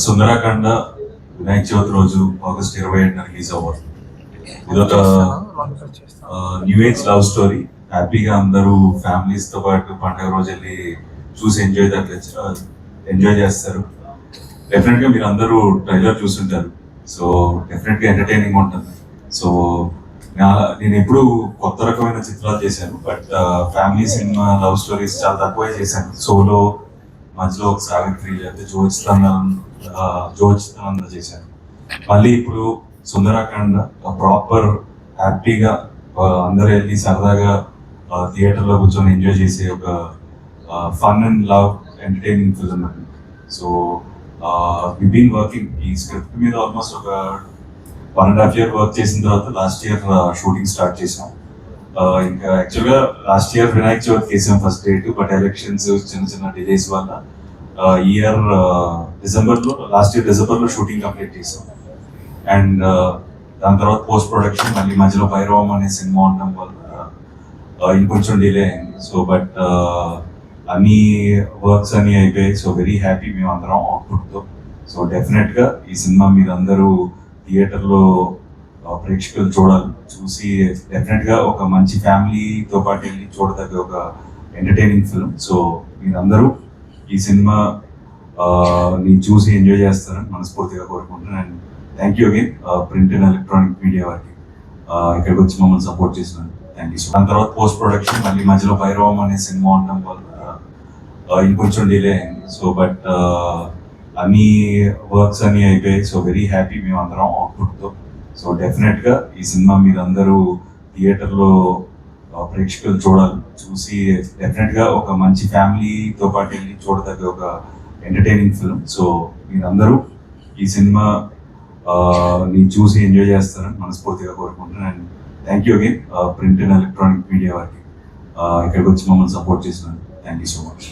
సుందరాకాండ వినాయక చవితి రోజు August 27న release అవ్వాలి. ఇదొక న్యూ ఏజ్ లవ్ స్టోరీ. హ్యాపీగా అందరూ ఫ్యామిలీస్ తో పాటు పండుగ రోజు వెళ్ళి చూసి ఎంజాయ్ చేస్తారు. డెఫినెట్ గా మీరు అందరూ ట్రైలర్ చూస్తుంటారు. సో డెఫినెట్ గా ఎంటర్టైనింగ్ ఉంటుంది. సో నేను ఎప్పుడు కొత్త రకమైన చిత్రాలు చేశాను, but family cinema love stories చాలా తక్కువే చేశాను. సోలో మధ్యలో ఒక సావిత్రి లేకపోతే జోచితానంద చేశాను. మళ్ళీ ఇప్పుడు సుందరాకాండ ప్రాపర్ హ్యాపీగా అందరూ వెళ్ళి సరదాగా థియేటర్లో కూర్చొని ఎంజాయ్ చేసే ఒక fun and love entertaining film. So we been working ఈ స్క్రిప్ట్ మీద ఆల్మోస్ట్ ఒక 1.5 year వర్క్ చేసిన తర్వాత లాస్ట్ ఇయర్ షూటింగ్ స్టార్ట్ చేసాం. ఇంకా యాక్చువల్గా లాస్ట్ ఇయర్ వినాయక చవితి చేసాం ఫస్ట్ డేట్, బట్ ఎలక్షన్స్ చిన్న డిలేస్ వల్ల ఇయర్ లాస్ట్ ఇయర్ డిసెంబర్లో షూటింగ్ కంప్లీట్ చేసాం. అండ్ దాని తర్వాత పోస్ట్ ప్రొడక్షన్ మళ్ళీ మధ్యలో భైరవం అనే సినిమా ఉండడం వల్ల ఇంకొంచెం డిలే అయింది. సో బట్ అన్ని వర్క్స్ అన్ని అయిపోయాయి. సో వెరీ హ్యాపీ మేము అందరం అవుట్పుట్తో. సో డెఫినెట్గా ఈ సినిమా మీరు అందరూ థియేటర్లో ప్రేక్షకులు చూసి డెఫినెట్గా ఒక మంచి ఫ్యామిలీతో పాటు వెళ్ళి చూడదగ్గ ఒక ఎంటర్టైనింగ్ ఫిల్మ్. సో మీరందరూ ఈ సినిమా ని చూసి ఎంజాయ్ చేస్తారని మనస్ఫూర్తిగా కోరుకుంటున్నాను. And thank you again print and electronic media వారికి ఇక్కడికి వచ్చి మమ్మల్ని సపోర్ట్ చేసినాను. Thank you so. దాని తర్వాత పోస్ట్ ప్రొడక్షన్ మళ్ళీ మధ్యలో భైరవం అనే సినిమా ఉండడం వల్ల ఇంకొంచెం డిలే అయింది. సో బట్ అన్ని వర్క్స్ అన్ని అయిపోయాయి. సో వెరీ హ్యాపీ మేము అందరం అవుట్పుట్తో. సో డెఫినెట్గా ఈ సినిమా మీరు అందరూ థియేటర్లో ప్రేక్షకులు చూసి డెఫినెట్గా ఒక మంచి ఫ్యామిలీతో పాటు వెళ్ళి చూడదగ్గ ఒక ఎంటర్టైనింగ్ ఫిల్మ్. సో మీరందరూ ఈ సినిమా ని చూసి ఎంజాయ్ చేస్తారని మనస్ఫూర్తిగా కోరుకుంటున్నాను. And thank you again print and electronic media వారికి ఇక్కడికి వచ్చి మమ్మల్ని సపోర్ట్ చేసినాను. Thank you so much.